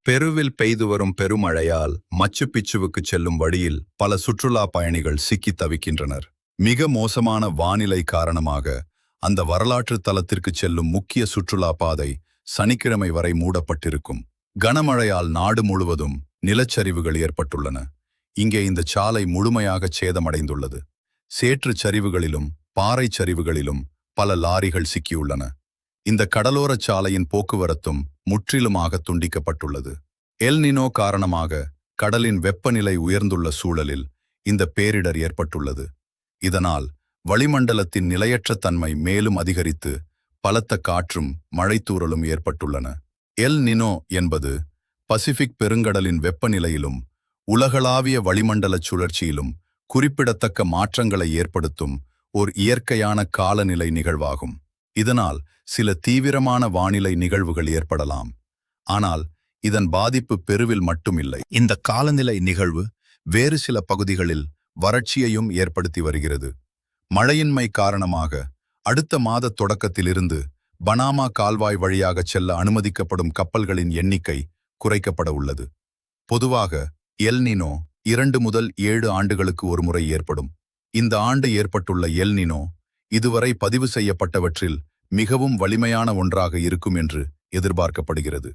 பெருவில் பெய்து வரும் பெருமழையால் மச்சு பிச்சுவுக்கு செல்லும் வழியில் பல சுற்றுலா பயணிகள் சிக்கி தவிக்கின்றனர். மிக மோசமான வானிலை காரணமாக அந்த வரலாற்று தலத்திற்கு செல்லும் முக்கிய சுற்றுலா பாதை சனிக்கிழமை வரை மூடப்பட்டிருக்கும். கனமழையால் நாடு முழுவதும் நிலச்சரிவுகள் ஏற்பட்டுள்ளன. இங்கே இந்த சாலை முழுமையாக சேதமடைந்துள்ளது. சேற்றுச் சரிவுகளிலும் பாறை சரிவுகளிலும் பல லாரிகள் சிக்கியுள்ளன. இந்த கடலோரச் சாலையின் போக்குவரத்தும் முற்றிலுமாக துண்டிக்கப்பட்டுள்ளது. எல் நினோ காரணமாக கடலின் வெப்பநிலை உயர்ந்துள்ள சூழலில் இந்த பேரிடர் ஏற்பட்டுள்ளது. இதனால் வளிமண்டலத்தின் நிலையற்ற தன்மை மேலும் அதிகரித்து பலத்த காற்றும் மழைத்தூறலும் ஏற்பட்டுள்ளன. எல் நினோ என்பது பசிபிக் பெருங்கடலின் வெப்பநிலையிலும் உலகளாவிய வளிமண்டலச் சுழற்சியிலும் குறிப்பிடத்தக்க மாற்றங்களை ஏற்படுத்தும் ஓர் இயற்கையான காலநிலை நிகழ்வாகும். இதனால் சில தீவிரமான வானிலை நிகழ்வுகள் ஏற்படலாம். ஆனால் இதன் பாதிப்பு பெருவில் மட்டுமில்லை. இந்த காலநிலை நிகழ்வு வேறு சில பகுதிகளில் வறட்சியையும் ஏற்படுத்தி வருகிறது. மழையின்மை காரணமாக அடுத்த மாத தொடக்கத்திலிருந்து பனாமா கால்வாய் வழியாக செல்ல அனுமதிக்கப்படும் கப்பல்களின் எண்ணிக்கை குறைக்கப்பட உள்ளது. பொதுவாக எல் நினோ 2 முதல் 7 ஆண்டுகளுக்கு ஒருமுறை ஏற்படும். இந்த ஆண்டு ஏற்பட்டுள்ள எல் நினோ இதுவரை பதிவு செய்யப்பட்டவற்றில் மிகவும் வலிமையான ஒன்றாக இருக்கும் என்று எதிர்பார்க்கப்படுகிறது.